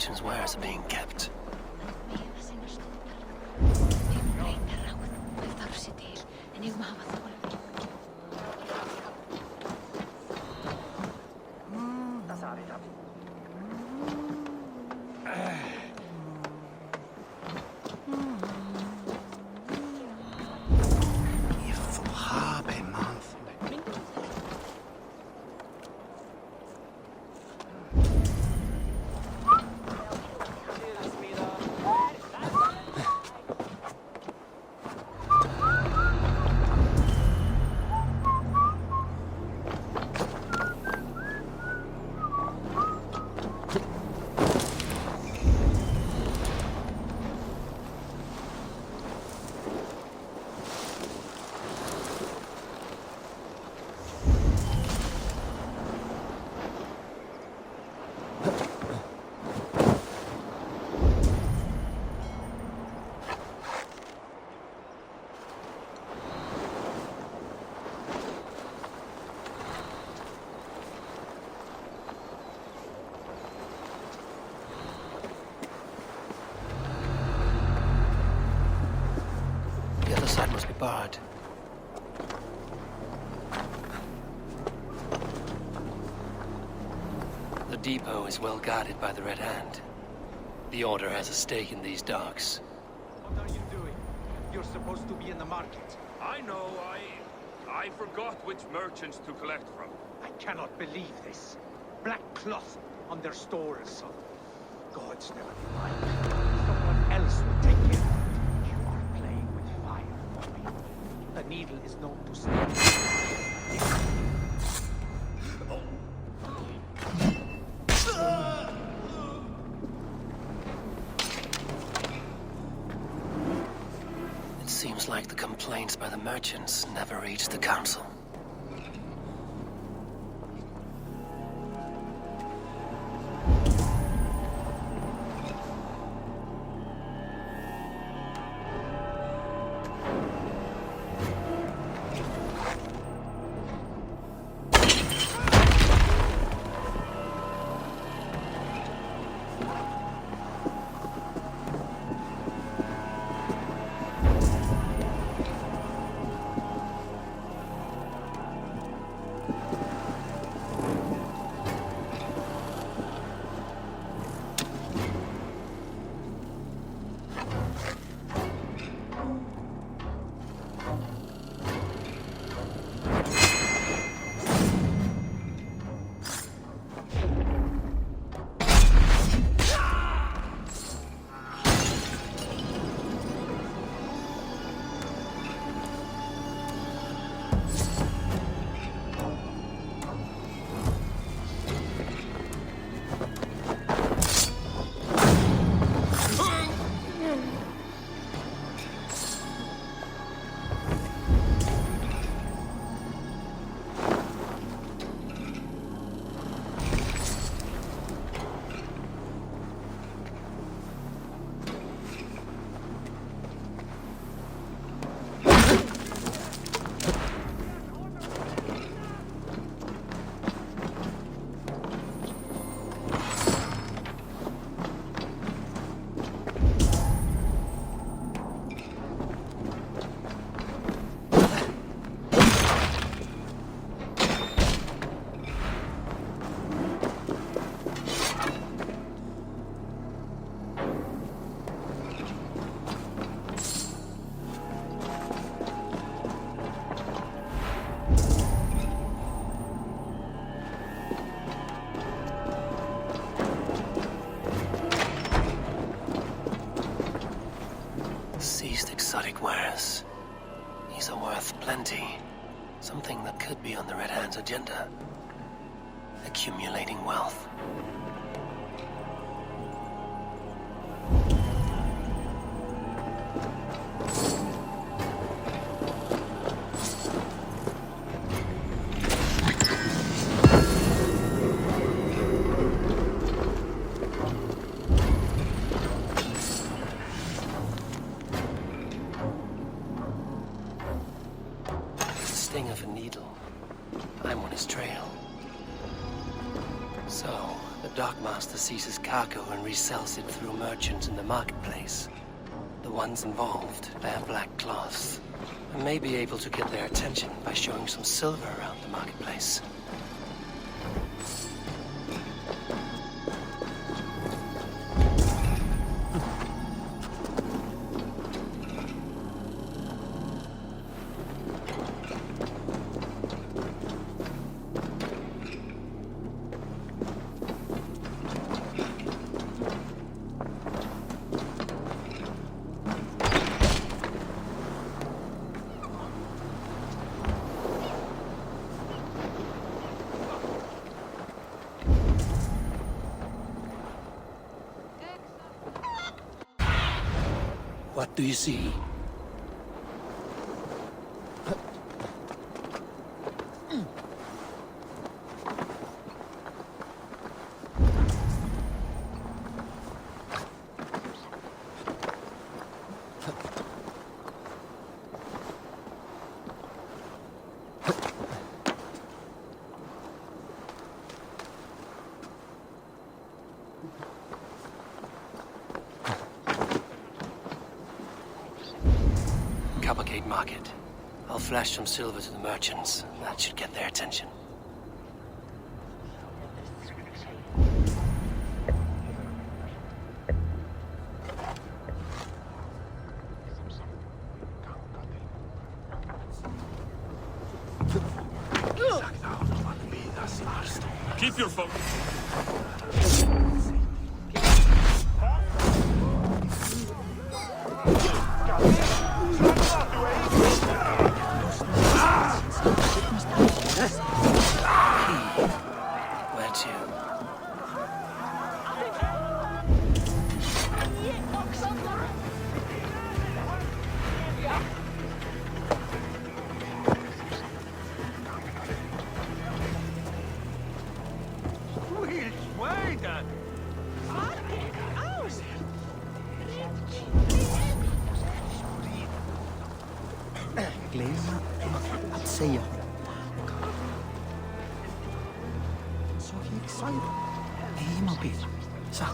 merchant's wares are being kept. The other side must be barred. The depot is well guarded by the Red Hand. The Order has a stake in these docks. What are you doing? You're supposed to be in the market. I know, I forgot which merchants to collect from. I cannot believe this. Black cloth on their stores. Gods never mind. Someone else will take care of it. You are playing with fire, Bobby. The needle is known to sting. It seems like the complaints by the merchants never reached the council. Exotic wares. These are worth plenty. Something that could be on the Red Hand's agenda. Accumulating wealth. Of a needle. I'm on his trail. So, The Dockmaster seizes cargo and resells it through merchants in the marketplace. The ones involved wear black cloths, and may be able to get their attention by showing some silver around the marketplace. What do you see? Coppergate Market. I'll flash some silver to the merchants. That should get their attention. Keep your focus. Where to? Glömma att säga. Så gick så. Ei mobil. Så.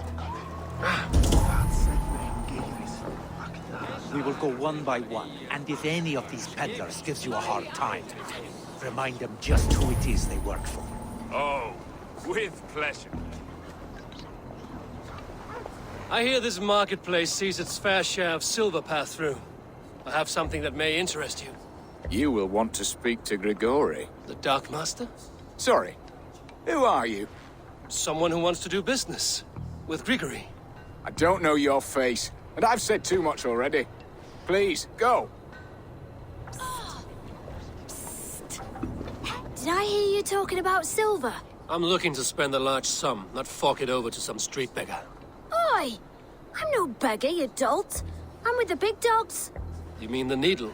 We will go one by one, and if any of these peddlers gives you a hard time, remind them just who it is they work for. Oh, with pleasure. I hear this marketplace sees its fair share of silver pass through. I have something that may interest you. You will want to speak to Grigori. The Darkmaster? Sorry, who are you? Someone who wants to do business with Grigory. I don't know your face, and I've said too much already. Please, go. Did I hear you talking about silver? I'm looking to spend a large sum, not fork it over to some street beggar. Oi! I'm no beggar, you dolt. I'm with the big dogs. You mean the needle?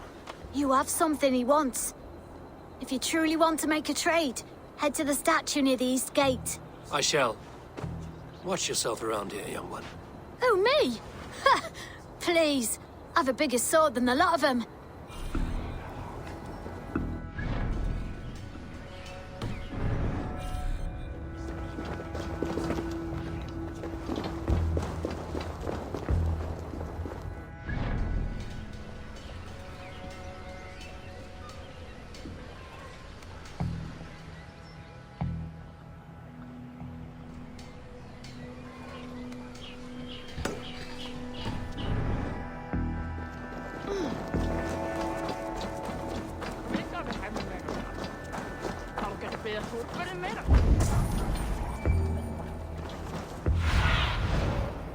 You have something he wants. If you truly want to make a trade, head to the statue near the east gate. I shall. Watch yourself around here, young one. Oh, me? Ha! Please, I've a bigger sword than the lot of them.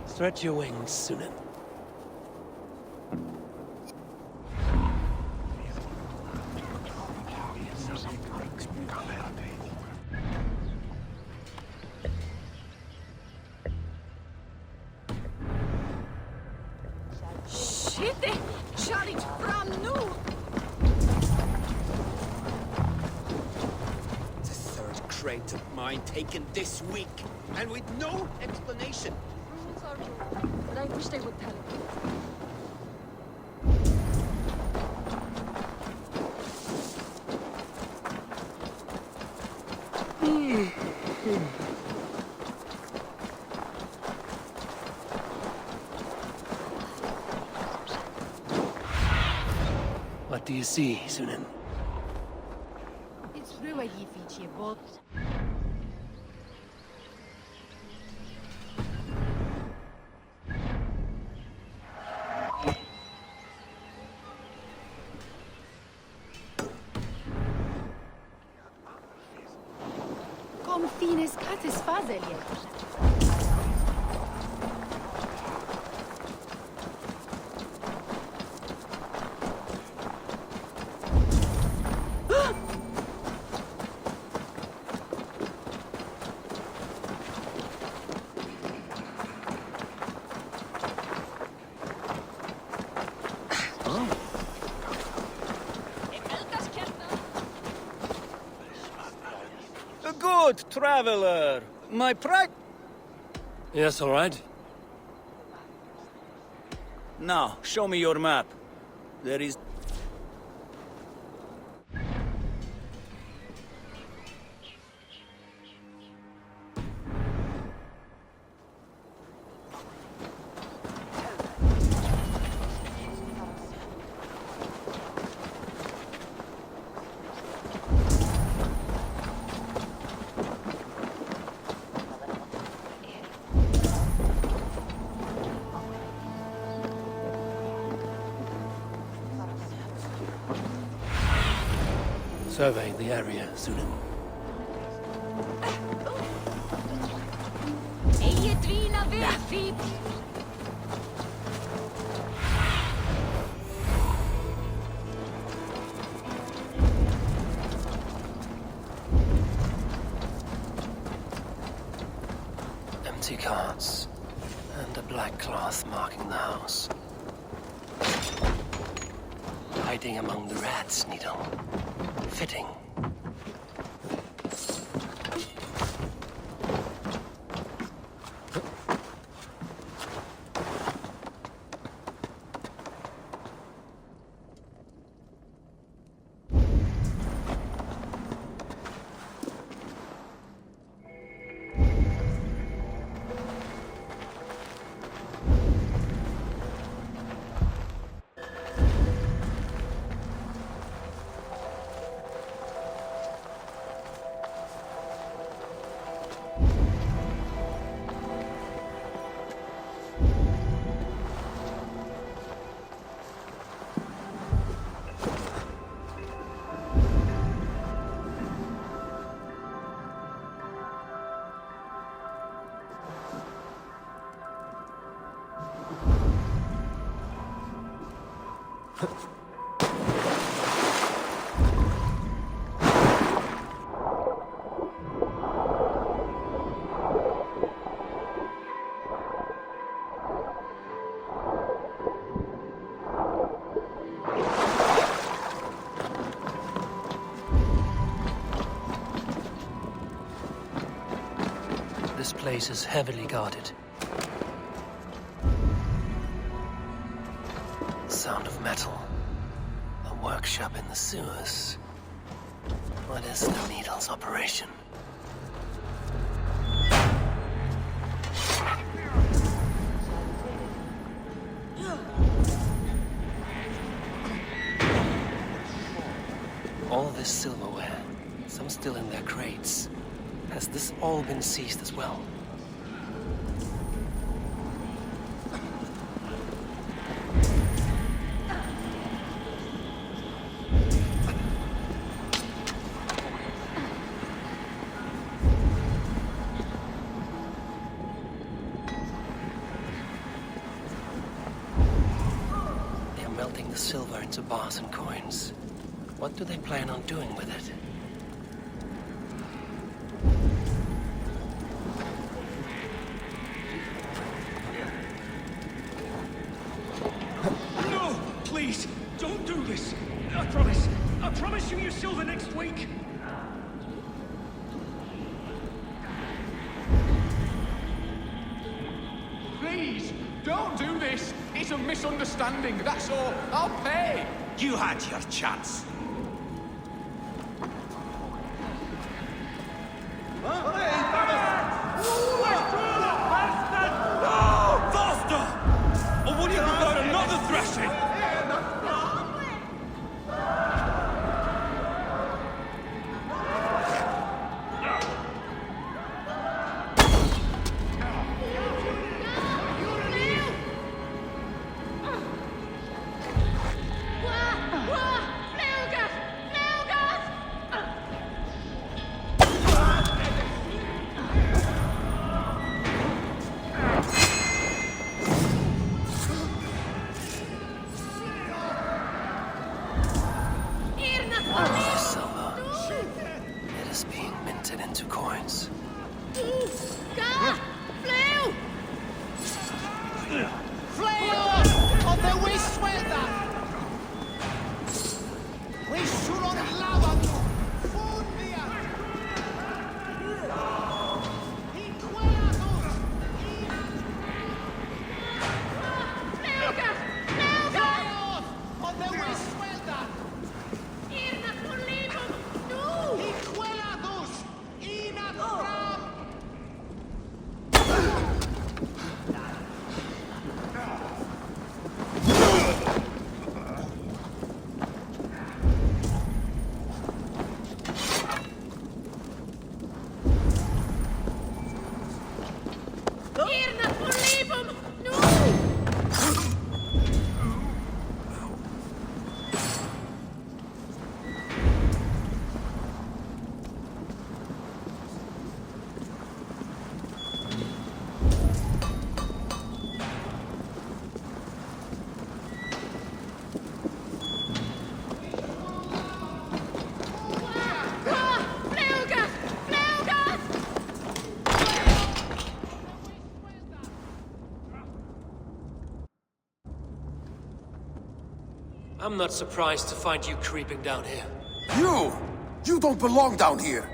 Stretch your wings, Sunan. Shit, Charlie fram nu! The third crate of mine taken this week, and with no explanation. Sorry, but I wish they would tell me. What do you see, Sunan? It's true you feature your boat. Kom fines kattes fazelje. A good traveler. My pride. Yes, all right. Now, show me your map. There is... Survey the area, Sunan. Empty carts, and a black cloth marking the house. Hiding among the rats, Needle. Fitting. This place is heavily guarded. Sound of metal. A workshop in the sewers. What is the Needle's operation? All this silverware, some still in their crates. Has this all been seized as well? They're melting the silver into bars and coins. What do they plan on doing with it? Please, don't do this. I promise you your silver next week. Please, don't do this. It's a misunderstanding, that's all. I'll pay. You had your chance. Faster! Or would you prefer another thrashing? The silver. It is being minted into coins. I'm not surprised to find you creeping down here. You don't belong down here!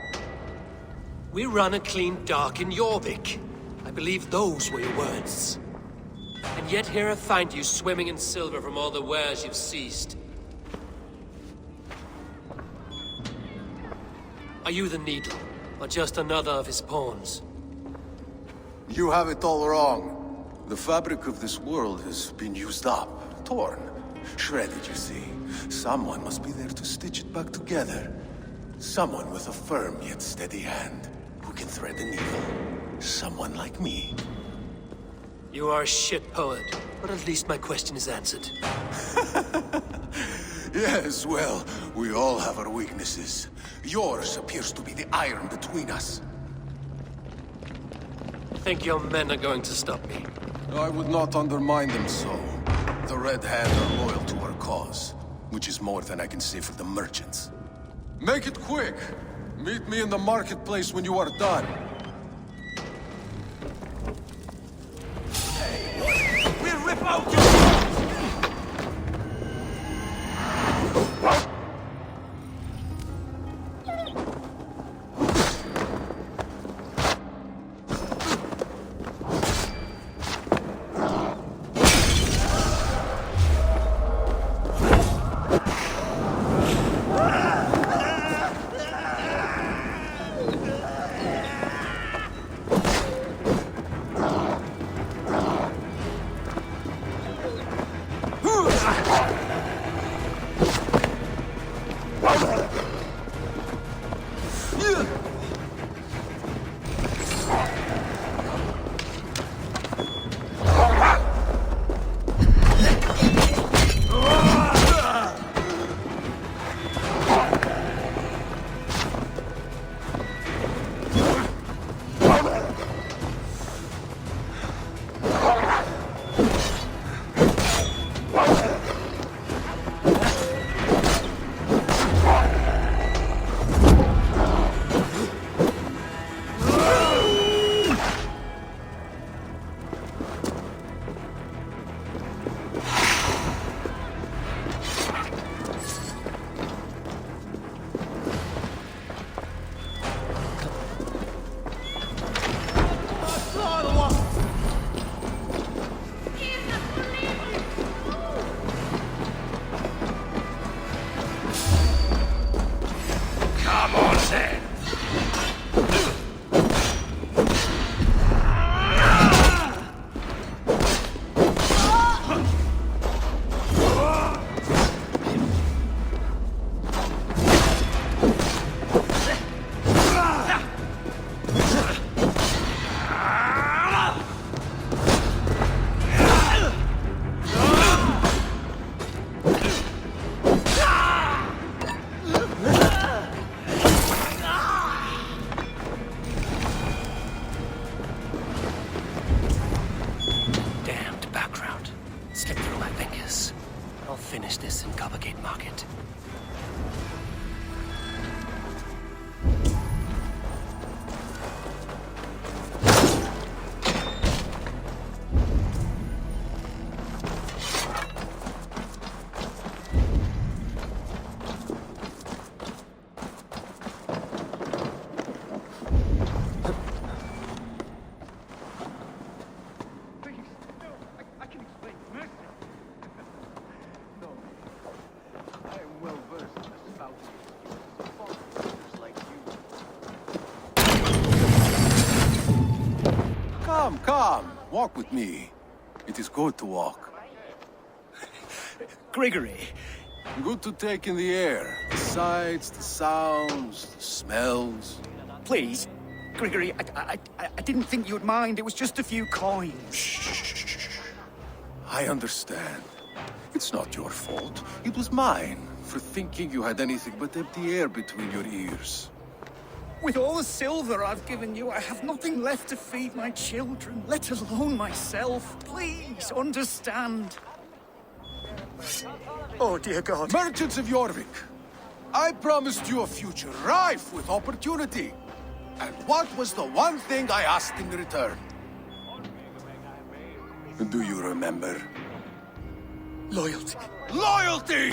We run a clean dock in Jorvik. I believe those were your words. And yet here I find you swimming in silver from all the wares you've seized. Are you the Needle, or just another of his pawns? You have it all wrong. The fabric of this world has been used up, torn, shredded, you see. Someone must be there to stitch it back together. Someone with a firm yet steady hand, who can thread the needle. Someone like me. You are a shit poet, but at least my question is answered. Yes, well, we all have our weaknesses. Yours appears to be the iron between us. Think your men are going to stop me? I would not undermine them so. The Red Hand are loyal to our cause, which is more than I can say for the merchants. Make it quick! Meet me in the marketplace when you are done. We'll rip out your... Coppergate Market. Come, walk with me. It is good to walk. Gregory, Good to take in the air. The sights, the sounds, the smells. Please, Gregory, I didn't think you'd mind. It was just a few coins. I understand. It's not your fault. It was mine for thinking you had anything but empty air between your ears. With all the silver I've given you, I have nothing left to feed my children, let alone myself. Please, understand. Oh, dear God. Merchants of Jorvik, I promised you a future rife with opportunity. And what was the one thing I asked in return? Do you remember? Loyalty. Loyalty!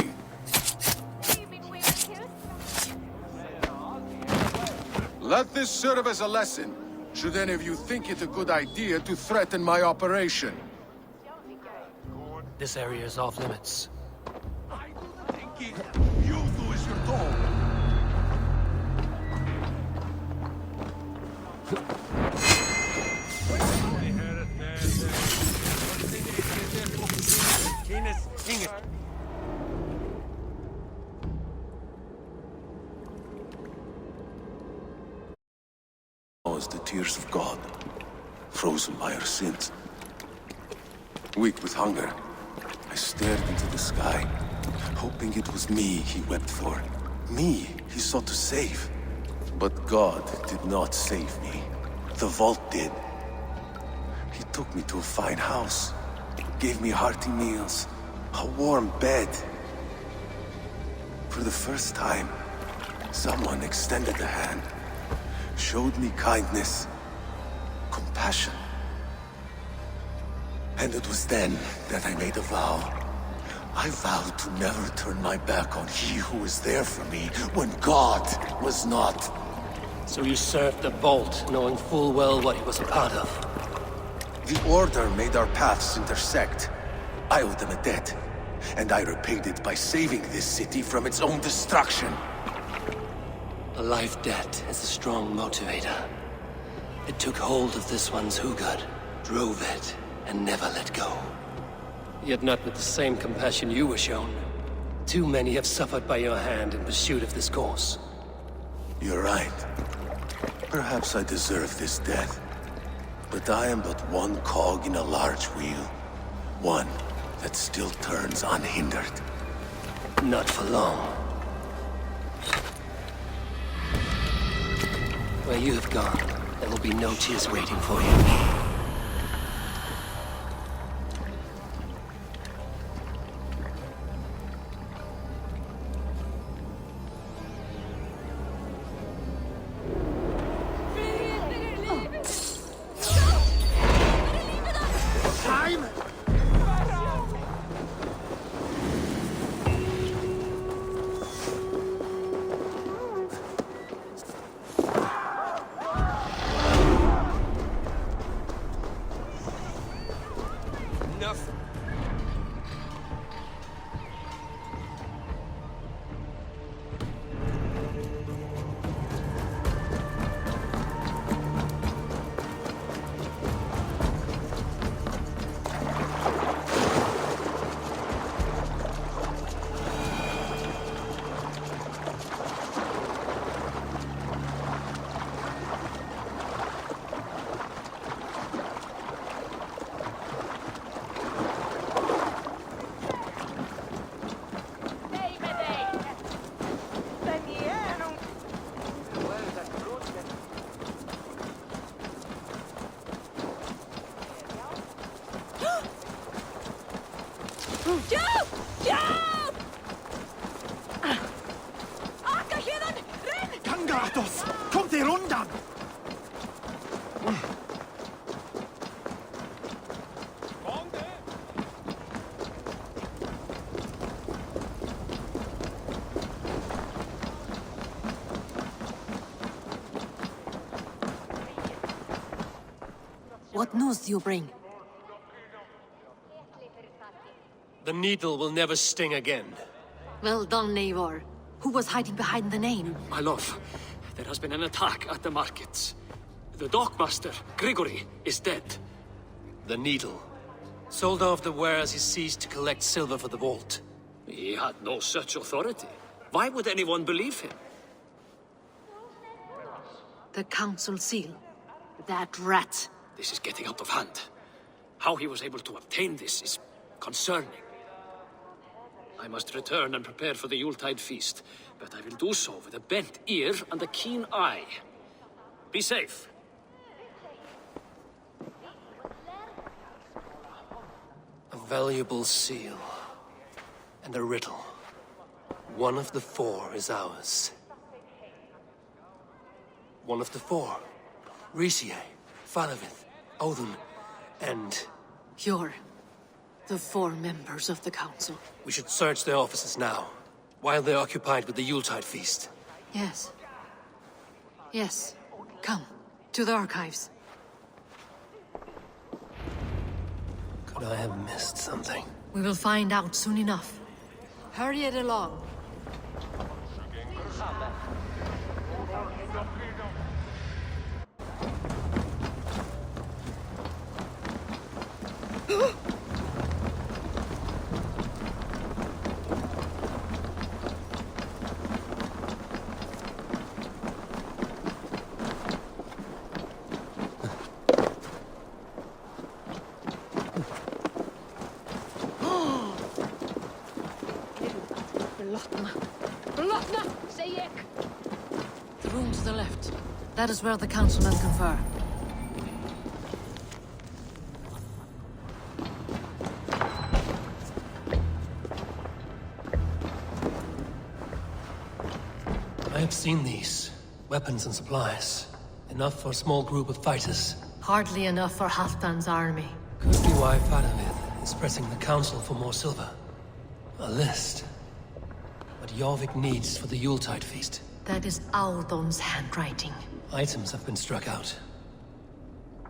Let this serve as a lesson, should any of you think it a good idea to threaten my operation. This area is off limits. I do the thinking, you do as you're told. As the tears of God, frozen by our sins. Weak with hunger, I stared into the sky, hoping it was me he wept for. Me he sought to save. But God did not save me. The vault did. He took me to a fine house, gave me hearty meals, a warm bed. For the first time, someone extended a hand, showed me kindness, compassion. And it was then that I made a vow. I vowed to never turn my back on he who was there for me when God was not. So you served the Vault, knowing full well what he was a part of. The Order made our paths intersect. I owed them a debt, and I repaid it by saving this city from its own destruction. A life debt is a strong motivator. It took hold of this one's Hugad, drove it, and never let go. Yet not with the same compassion you were shown. Too many have suffered by your hand in pursuit of this course. You're right. Perhaps I deserve this death. But I am but one cog in a large wheel. One that still turns unhindered. Not for long. Where you have gone, there will be no tears waiting for you. oss! Kommt er undan! What news do you bring? The needle will never sting again. Well done, Eivor. Who was hiding behind the name? My love, there has been an attack at the markets. The dockmaster, Grigory, is dead. The needle. Sold off the wares he seized to collect silver for the vault. He had no such authority. Why would anyone believe him? The council seal. That rat. This is getting out of hand. How he was able to obtain this is concerning. I must return and prepare for the Yuletide feast, but I will do so with a bent ear and a keen eye. Be safe. A valuable seal. And a riddle. One of the four is ours. One of the four. Risie, Falavith, Odin, and... You're the 4 members of the council. We should search their offices now, while they're occupied with the Yuletide feast. Yes. Yes. Come, to the archives. Could I have missed something? We will find out soon enough. Hurry it along. The room to the left. That is where the councilmen confer. I have seen these. Weapons and supplies. Enough for a small group of fighters. Hardly enough for Halfdan's army. Could be why Falavith is pressing the council for more silver. A list. What Jorvik needs for the Yuletide feast. That is Audon's handwriting. Items have been struck out.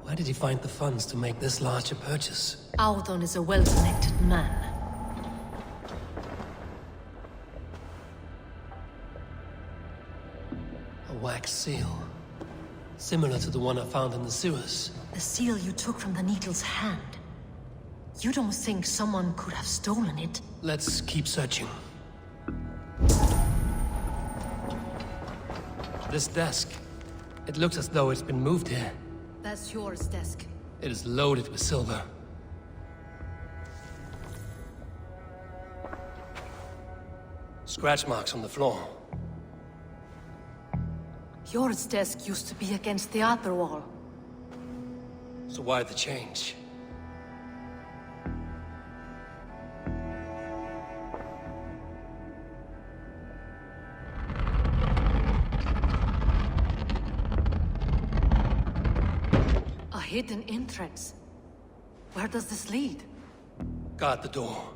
Where did he find the funds to make this large a purchase? Audon is a well-connected man. A wax seal. Similar to the one I found in the sewers. The seal you took from the needle's hand. You don't think someone could have stolen it? Let's keep searching. This desk. It looks as though it's been moved here. That's yours, desk. It is loaded with silver. Scratch marks on the floor. Yours desk used to be against the other wall. So why the change? A hidden entrance. Where does this lead? Guard the door.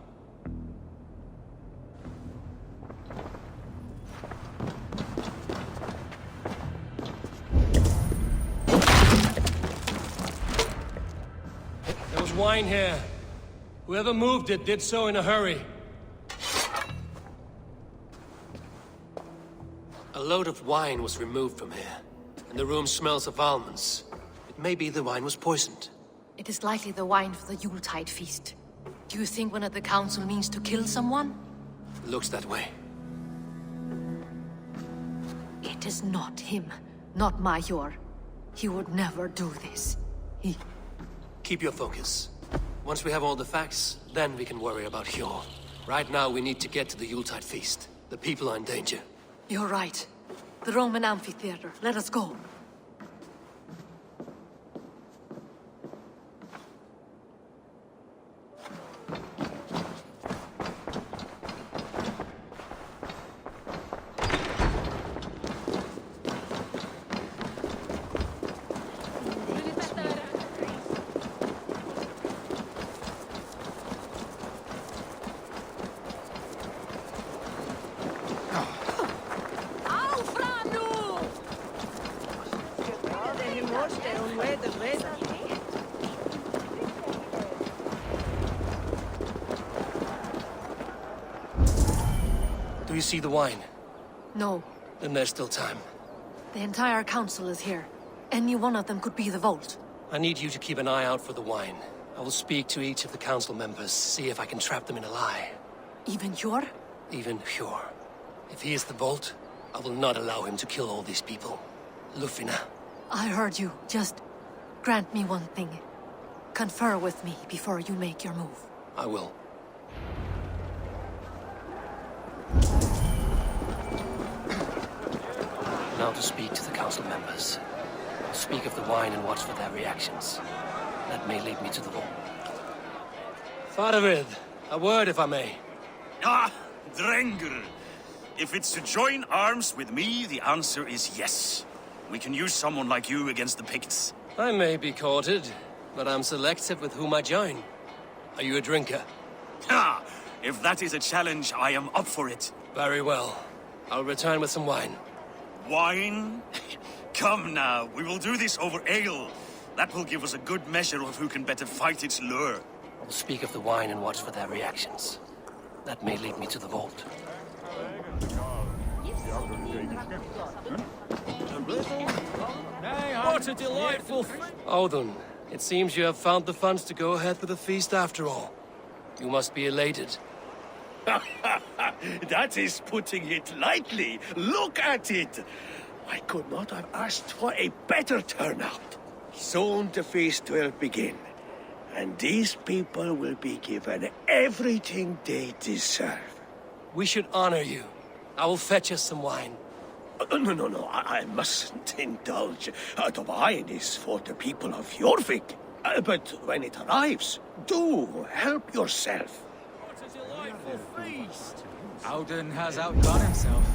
There was wine here. Whoever moved it did so in a hurry. A load of wine was removed from here, and the room smells of almonds. It may be the wine was poisoned. It is likely the wine for the Yuletide feast. Do you think one of the council means to kill someone? Looks that way. It is not him, not Major. He would never do this. He... Keep your focus. Once we have all the facts, then we can worry about Hjor. Right now, we need to get to the Yuletide feast. The people are in danger. You're right. The Roman amphitheater. Let us go. Do you see the wine? No. Then there's still time. The entire council is here. Any one of them could be the Vault. I need you to keep an eye out for the wine. I will speak to each of the council members, see if I can trap them in a lie. Even Hjor? Even Hjor. If he is the Vault, I will not allow him to kill all these people. Lufina. I heard you. Just grant me one thing. Confer with me before you make your move. I will. Now to speak to the council members. Speak of the wine and watch for their reactions. That may lead me to the Vault. Faravid, a word if I may. Ah, Drengr. If it's to join arms with me, the answer is yes. We can use someone like you against the Picts. I may be courted, but I'm selective with whom I join. Are you a drinker? Ha! If that is a challenge, I am up for it. Very well. I'll return with some wine. Wine? Come now, we will do this over ale. That will give us a good measure of who can better fight its lure. I'll speak of the wine and watch for their reactions. That may lead me to the Vault. What a delightful... Odin, it seems you have found the funds to go ahead with the feast after all. You must be elated. That is putting it lightly. Look at it. I could not have asked for a better turnout. Soon the feast will begin, and these people will be given everything they deserve. We should honor you. I will fetch us some wine. No, I mustn't indulge. The wine is for the people of Jorvik. But when it arrives, do help yourself. What a delightful feast! Alden has outdone himself.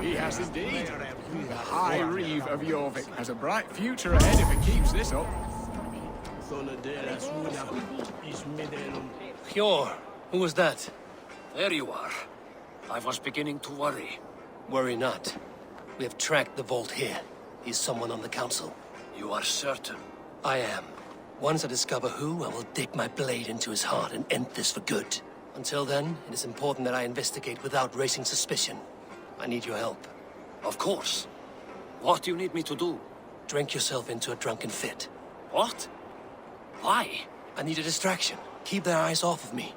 He has indeed. The High Reeve of Jorvik has a bright future ahead if it keeps this up. Hjor, who was that? There you are. I was beginning to worry. Worry not. We have tracked the Vault here. He's someone on the council. You are certain? I am. Once I discover who, I will dig my blade into his heart and end this for good. Until then, it is important that I investigate without raising suspicion. I need your help. Of course. What do you need me to do? Drink yourself into a drunken fit. What? Why? I need a distraction. Keep their eyes off of me.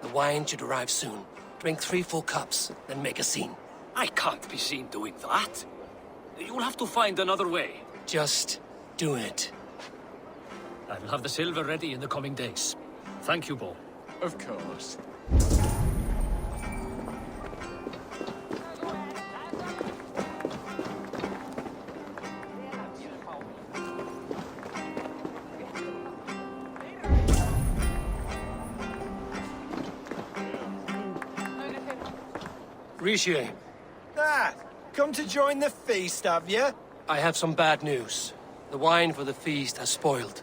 The wine should arrive soon. Drink 3 full cups, then make a scene. I can't be seen doing that. You'll have to find another way. Just do it. I will have the silver ready in the coming days. Thank you, Bo. Of course. Rishi, Come to join the feast, have you? I have some bad news. The wine for the feast has spoiled.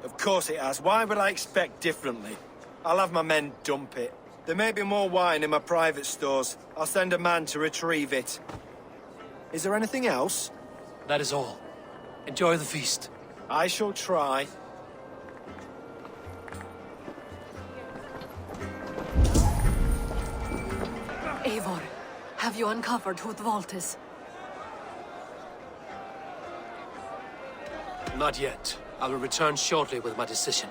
Of course it has. Why would I expect differently? I'll have my men dump it. There may be more wine in my private stores. I'll send a man to retrieve it. Is there anything else? That is all. Enjoy the feast. I shall try. Eivor, have you uncovered who the Vault is? Not yet. I will return shortly with my decision.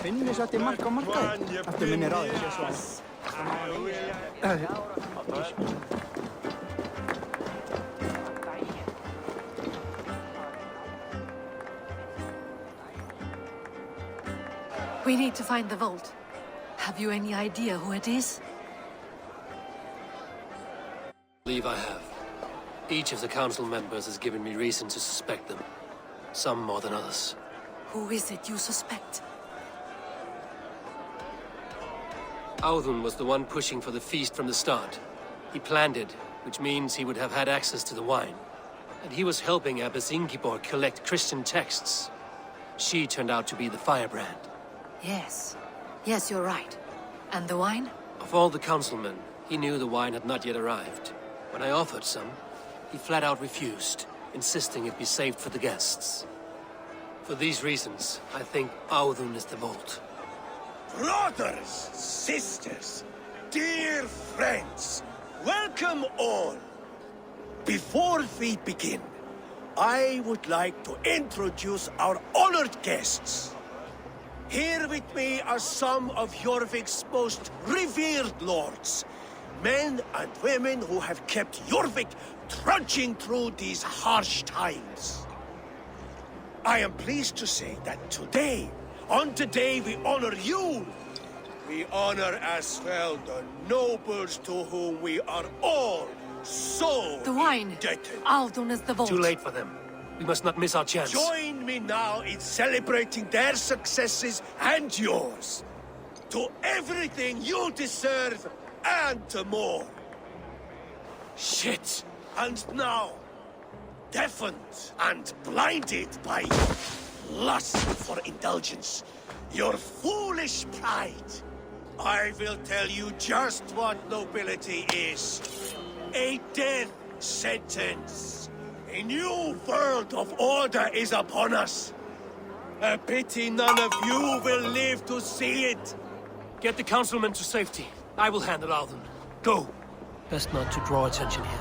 Finnir satt í mark á markaði. Eftir minni ráði sé svo. We need to find the Vault. Have you any idea who it is? I believe I have. Each of the council members has given me reason to suspect them. Some more than others. Who is it you suspect? Audun was the one pushing for the feast from the start. He planned it, which means he would have had access to the wine. And he was helping Abbess Ingibor collect Christian texts. She turned out to be the firebrand. Yes. Yes, you're right. And the wine? Of all the councilmen, he knew the wine had not yet arrived. When I offered some, he flat out refused, insisting it be saved for the guests. For these reasons, I think Audun is the vault. Brothers, sisters, dear friends, welcome all. Before we begin, I would like to introduce our honored guests. Here with me are some of Jorvik's most revered lords. Men and women who have kept Jorvik trudging through these harsh times. I am pleased to say that today, on the day we honor you, we honor as well the nobles to whom we are all so The wine! indebted. Audun is the vault. Too late for them. We must not miss our chance. Join me now in celebrating their successes and yours. To everything you deserve and more. Shit! And now, deafened and blinded by lust for indulgence, your foolish pride, I will tell you just what nobility is. A death sentence. A new world of order is upon us. A pity none of you will live to see it. Get the councilmen to safety. I will handle Audun. Go. Best not to draw attention here.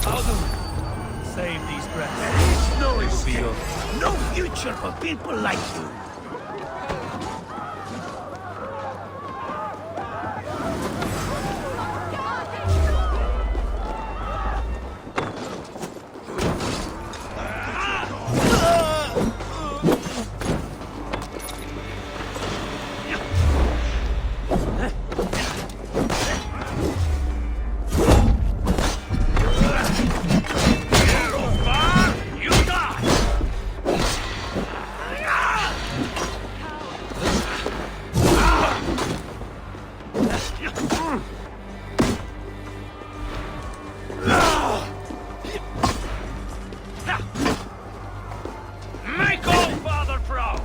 Audun! Save these breaths. There is no It will be escape. yours. No future for people like you. Make all father proud!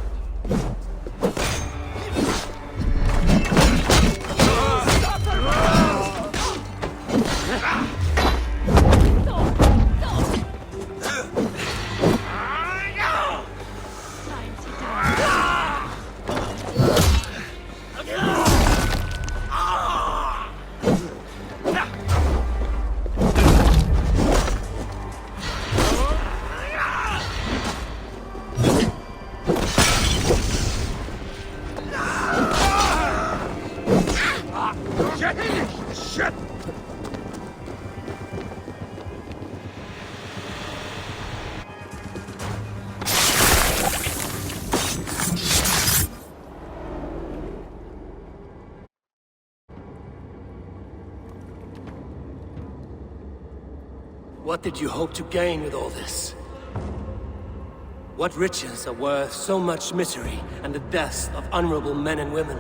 Shit! What did you hope to gain with all this? What riches are worth so much misery and the deaths of honorable men and women?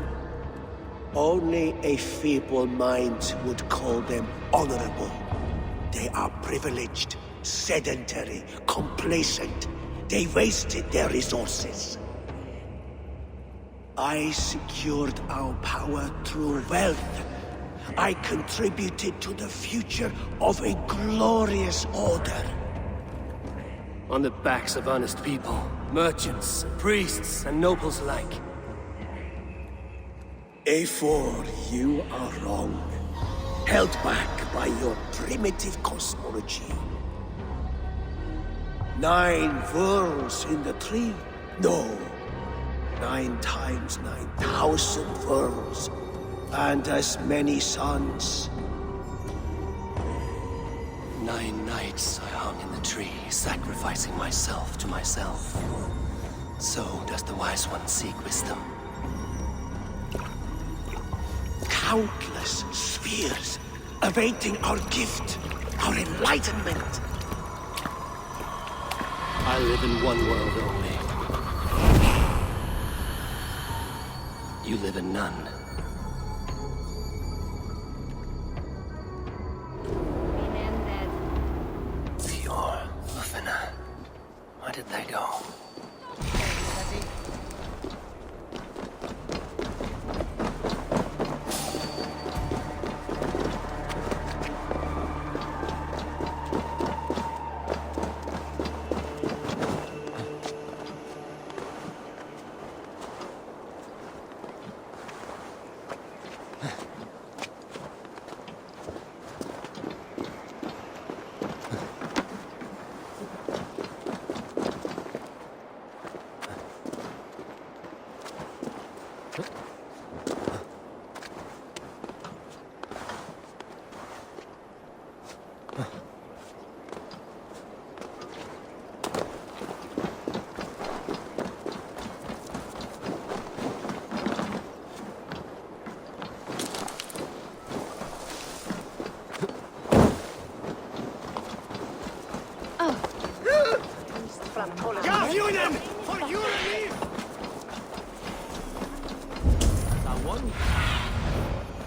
Only a feeble mind would call them honorable. They are privileged, sedentary, complacent. They wasted their resources. I secured our power through wealth. I contributed to the future of a glorious order. On the backs of honest people, merchants, priests, and nobles alike. A4, you are wrong. Held back by your primitive cosmology. 9 worlds in the tree? No. 9 times 9,000 worlds. And as many suns. 9 nights I hung in the tree, sacrificing myself to myself. So does the wise one seek wisdom. Countless spheres awaiting our gift, our enlightenment. I live in one world only. You live in none. Where did they go?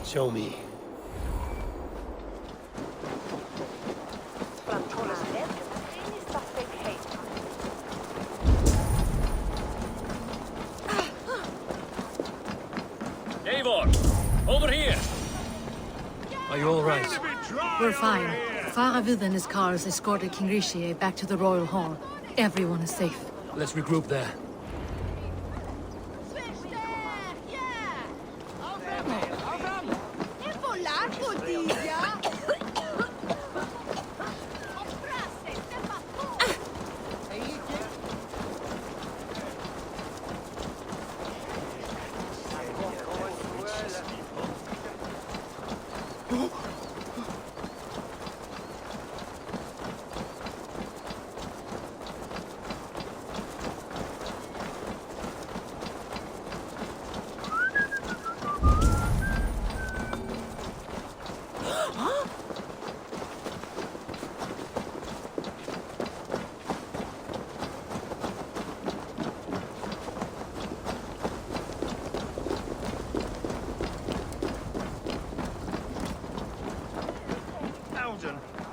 Show me. Eivor, over here. Are you all right? We're fine. Faravid and his cars escorted King Rishi back to the Royal Hall. Everyone is safe. Let's regroup there.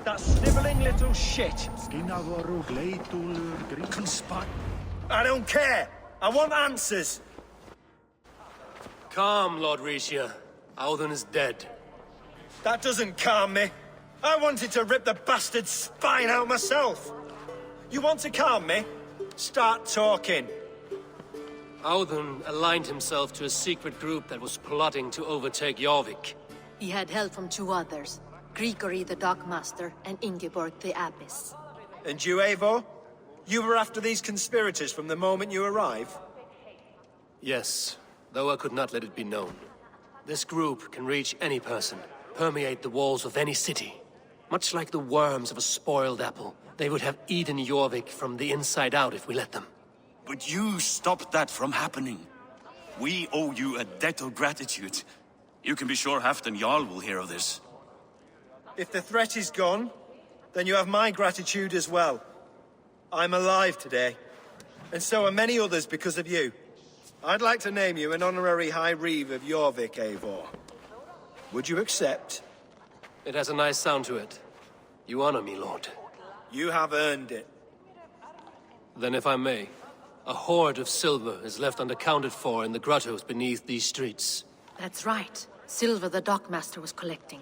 That sniveling little shit. Conspire. I don't care. I want answers. Calm, Lord Rishi. Audun is dead. That doesn't calm me. I wanted to rip the bastard's spine out myself. You want to calm me? Start talking. Audun aligned himself to a secret group that was plotting to overtake Jorvik. He had help from two others. Grigory the Dockmaster and Ingeborg the Abbess. And you, Eivor? You were after these conspirators from the moment you arrived? Yes, though I could not let it be known. This group can reach any person, permeate the walls of any city. Much like the worms of a spoiled apple, they would have eaten Jorvik from the inside out if we let them. But you stopped that from happening. We owe you a debt of gratitude. You can be sure Halfdan Jarl will hear of this. If the threat is gone, then you have my gratitude as well. I'm alive today, and so are many others because of you. I'd like to name you an honorary High Reeve of Jorvik, Eivor. Would you accept? It has a nice sound to it. You honor me, Lord. You have earned it. Then if I may, a hoard of silver is left unaccounted for in the grottos beneath these streets. That's right. Silver the Dockmaster was collecting.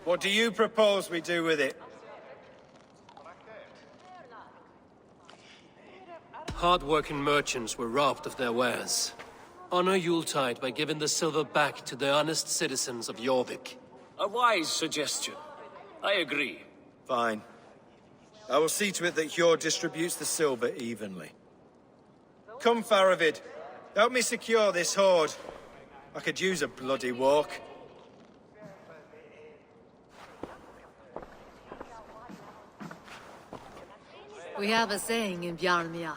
What do you propose we do with it? Hard-working merchants were robbed of their wares. Honor Yuletide by giving the silver back to the honest citizens of Jorvik. A wise suggestion. I agree. Fine. I will see to it that Hjord distributes the silver evenly. Come, Faravid. Help me secure this hoard. I could use a bloody walk. We have a saying in Bjarmia.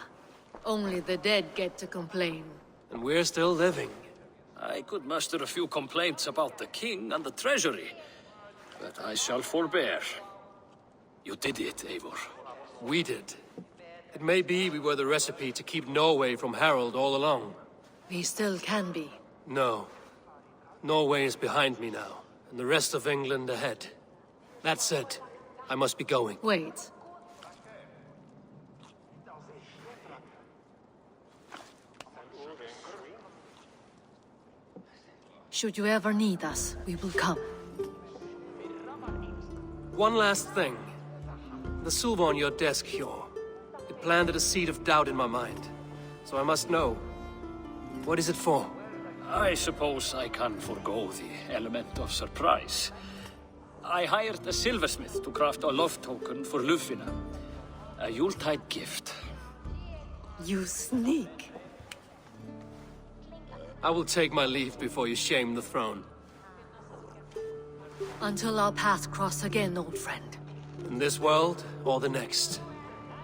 Only the dead get to complain. And we're still living. I could muster a few complaints about the king and the treasury, but I shall forbear. You did it, Eivor. We did. It may be we were the recipe to keep Norway from Harald all along. We still can be. No. Norway is behind me now, and the rest of England ahead. That said, I must be going. Wait. Should you ever need us, we will come. One last thing. The silver on your desk, Hjord. It planted a seed of doubt in my mind. So I must know. What is it for? I suppose I can forgo the element of surprise. I hired a silversmith to craft a love token for Lufina. A Yuletide gift. You sneak. I will take my leave before you shame the throne. Until our paths cross again, old friend. In this world, or the next.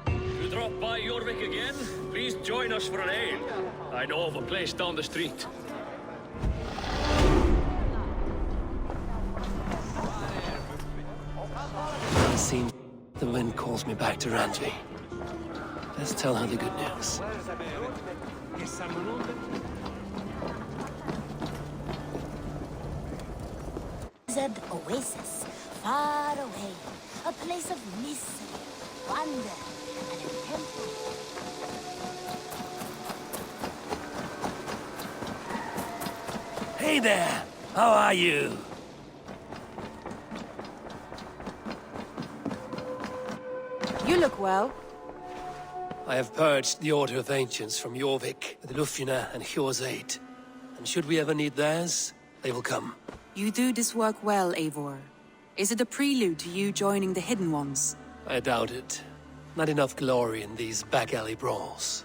You drop by Jorvik again? Please join us for an ale. I know of a place down the street. It seems the wind calls me back to Ranji. Let's tell her the good news. Desert oasis, far away. A place of mystery, wonder, and a temple. Hey there! How are you? You look well. I have purged the Order of Ancients from Jorvik with Lufjuna and Hjor's aid. And should we ever need theirs, they will come. You do this work well, Eivor. Is it a prelude to you joining the Hidden Ones? I doubt it. Not enough glory in these back alley brawls.